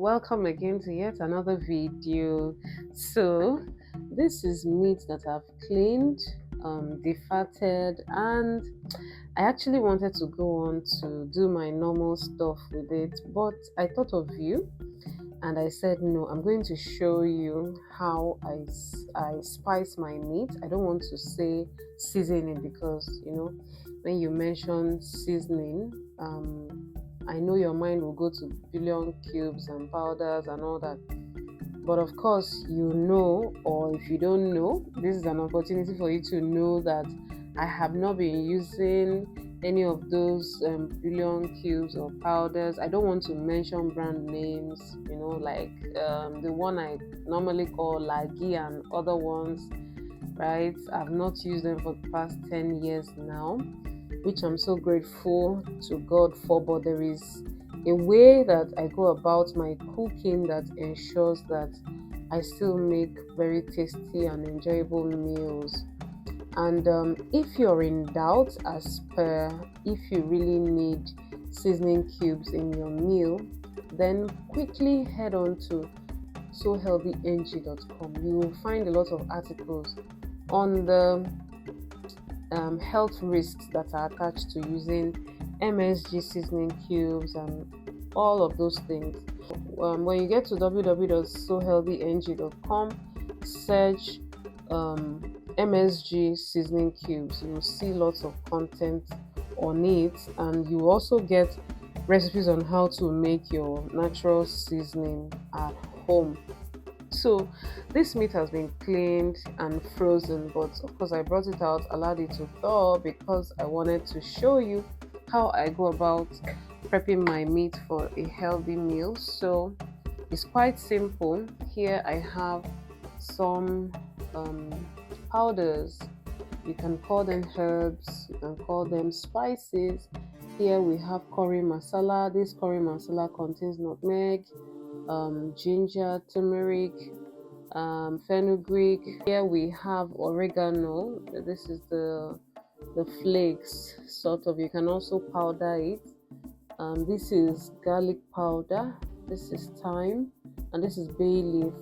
welcome again to yet another video. So this is meat that I've cleaned, defatted, and I actually wanted to go on to do my normal stuff with it, but I thought of you and I said no, I'm going to show you how I spice my meat. I don't want to say seasoning because when you mention seasoning, I know your mind will go to billion cubes and powders and all that. But of course, or if you don't know, this is an opportunity for you to know that I have not been using any of those billion cubes or powders. I don't want to mention brand names, like the one I normally call Lagi and other ones, right? I've not used them for the past 10 years now, which I'm so grateful to God for. But there is a way that I go about my cooking that ensures that I still make very tasty and enjoyable meals. And if you're in doubt as per if you really need seasoning cubes in your meal, then quickly head on to sohealthyng.com. You will find a lot of articles on the health risks that are attached to using MSG seasoning cubes and all of those things. When you get to www.sohealthyng.com, search MSG seasoning cubes. You will see lots of content on it, and you also get recipes on how to make your natural seasoning at home. So this meat has been cleaned and frozen, but of course I brought it out, allowed it to thaw because I wanted to show you how I go about prepping my meat for a healthy meal. So it's quite simple. Here I have some powders. You can call them herbs, you can call them spices. Here we have curry masala. This curry masala contains nutmeg, ginger, turmeric, fenugreek. Here we have oregano. This is the flakes, sort of. You can also powder it. This is garlic powder. This is thyme, and this is bay leaf.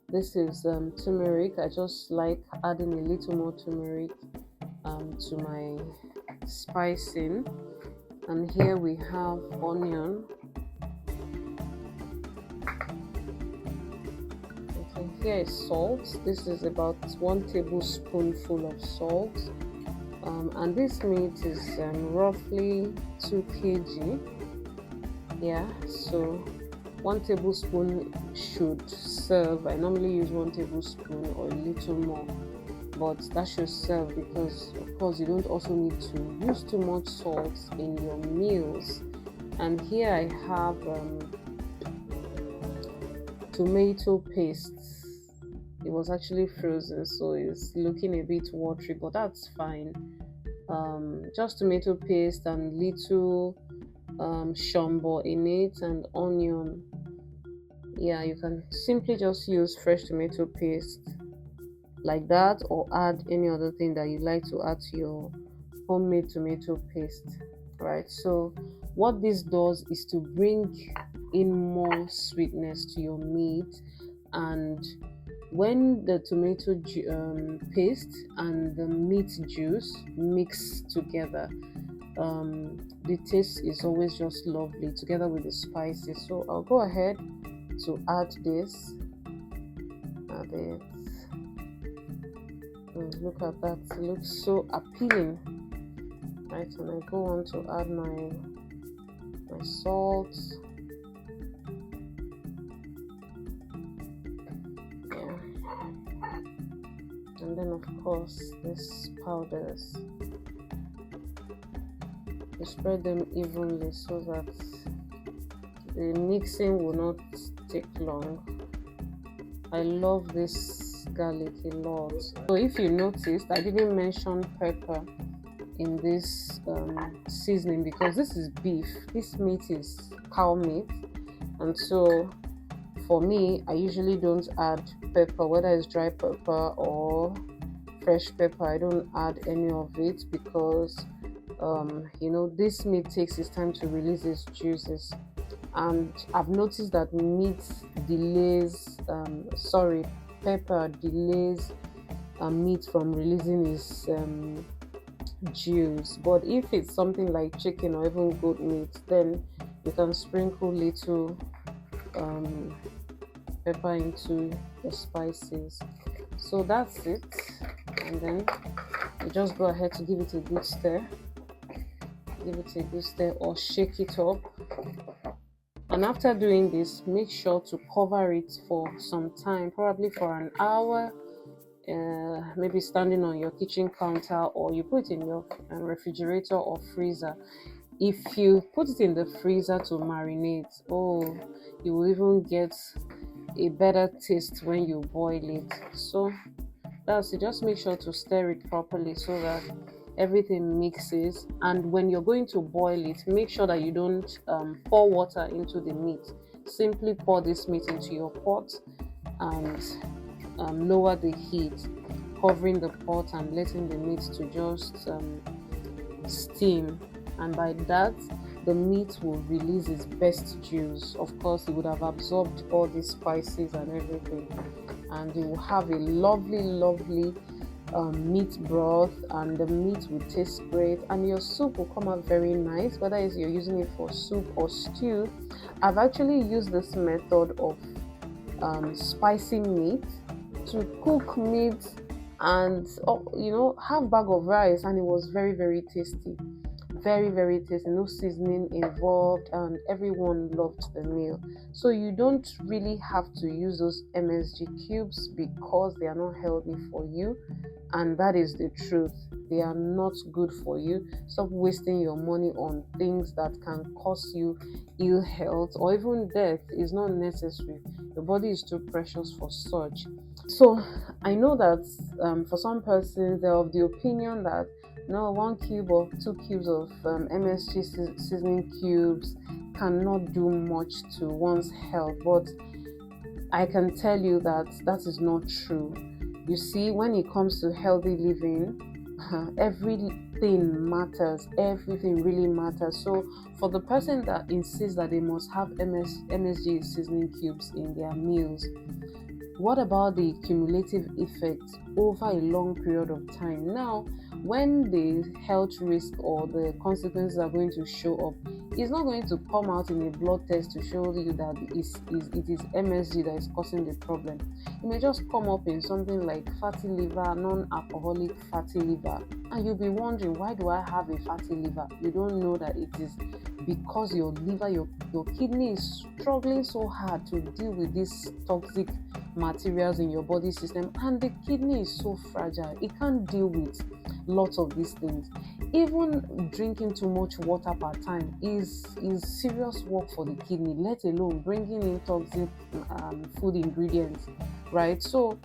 This is turmeric. I just like adding a little more turmeric to my spicing. And here we have onion. Okay, here is salt. This is about 1 tablespoonful of salt. And this meat is roughly 2 kg. Yeah, so 1 tablespoon should serve. I normally use 1 tablespoon or a little more, but that should serve because of course you don't also need to use too much salt in your meals. And here I have tomato paste. It was actually frozen, so it's looking a bit watery, but that's fine. Just tomato paste and little shombo in it and onion. Yeah, you can simply just use fresh tomato paste like that, or add any other thing that you like to add to your homemade tomato paste, right? So what this does is to bring in more sweetness to your meat, and when the tomato paste and the meat juice mix together, the taste is always just lovely together with the spices. So I'll go ahead to add this. Add it. Look at that, it looks so appealing, right? And I go on to add my salt. Yeah, and then of course these powders. You spread them evenly so that the mixing will not take long. I love this garlic a lot. So if you noticed, I didn't mention pepper in this seasoning because this is beef. This meat is cow meat, and so for me, I usually don't add pepper, whether it's dry pepper or fresh pepper. I don't add any of it because this meat takes its time to release its juices, And I've noticed that meat delays, pepper delays meat from releasing its juice. But if it's something like chicken or even goat meat, then you can sprinkle little um, pepper into the spices. So that's it. And then you just go ahead to give it a good stir. Give it a good stir or shake it up. And after doing this, make sure to cover it for some time, probably for an hour, maybe standing on your kitchen counter, or you put it in your refrigerator or freezer. If you put it in the freezer to marinate, oh, you will even get a better taste when you boil it. So that's it. Just make sure to stir it properly so that everything mixes. And when you're going to boil it, make sure that you don't pour water into the meat. Simply pour this meat into your pot and lower the heat, covering the pot and letting the meat to just steam. And by that, the meat will release its best juice. Of course, it would have absorbed all the spices and everything, and you will have a lovely meat broth, and the meat will taste great, and your soup will come out very nice, whether it's you're using it for soup or stew. I've actually used this method of spicing meat to cook meat and half bag of rice, and it was very tasty, very tasty. No seasoning involved, and everyone loved the meal. So you don't really have to use those MSG cubes because they are not healthy for you, and that is the truth. They are not good for you. Stop wasting your money on things that can cause you ill health or even death. Is not necessary. Your body is too precious for such. So I know that for some persons they're of the opinion that no, 1 cube or 2 cubes of MSG seasoning cubes cannot do much to one's health, but I can tell you that that is not true. You see, when it comes to healthy living, everything matters. Everything really matters. So for the person that insists that they must have MSG seasoning cubes in their meals, what about the cumulative effect over a long period of time? Now, when the health risk or the consequences are going to show up, it's not going to come out in a blood test to show you that it is MSG that is causing the problem. It may just come up in something like fatty liver, non-alcoholic fatty liver, and you'll be wondering, why do I have a fatty liver? You don't know that it is because your liver, your kidney is struggling so hard to deal with these toxic materials in your body system, and the kidney is so fragile, it can't deal with lots of these things. Even drinking too much water per time is serious work for the kidney, let alone bringing in toxic food ingredients, right? So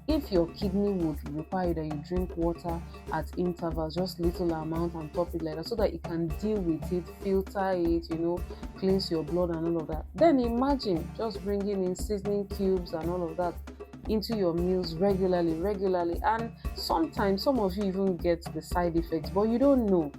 if your kidney would require that you drink water at intervals, just little amount, and top it like that so that it can deal with it, filter it, cleanse your blood and all of that, then imagine just bringing in seasoning cubes and all of that into your meals regularly. And sometimes some of you even get the side effects, but you don't know.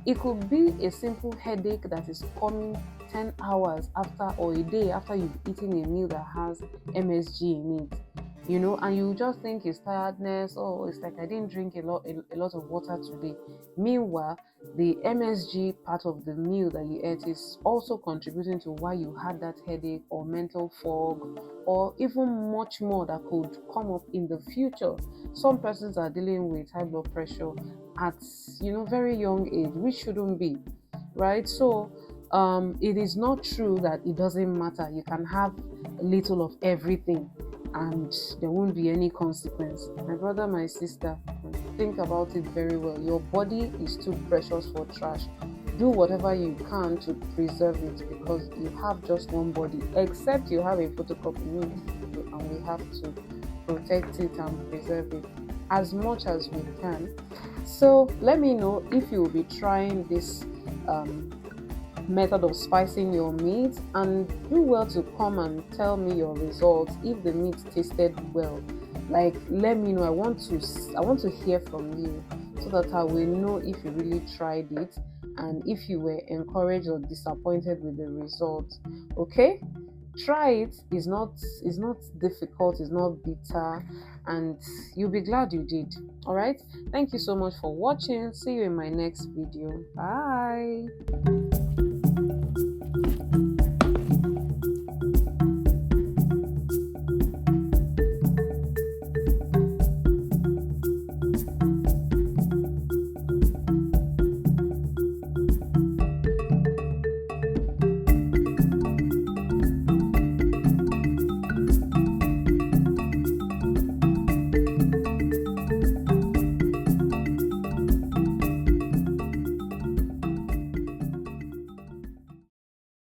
It could be a simple headache that is coming 10 hours after or a day after you've eaten a meal that has MSG in it. And you just think it's tiredness. Oh, it's like I didn't drink a lot of water today. Meanwhile, the MSG part of the meal that you ate is also contributing to why you had that headache or mental fog, or even much more that could come up in the future. Some persons are dealing with high blood pressure at very young age, which shouldn't be, right? So it is not true that it doesn't matter. You can have a little of everything and there won't be any consequence. My brother, my sister, think about it very well. Your body is too precious for trash. Do whatever you can to preserve it, because you have just one body, except you have a photocopy, and we have to protect it and preserve it as much as we can. So let me know if you will be trying this method of spicing your meat, and do well to come and tell me your results if the meat tasted well. Like, let me know. I want to hear from you so that I will know if you really tried it and if you were encouraged or disappointed with the result. Okay, try it. It's not difficult, it's not bitter, and you'll be glad you did. All right, thank you so much for watching. See you in my next video. Bye.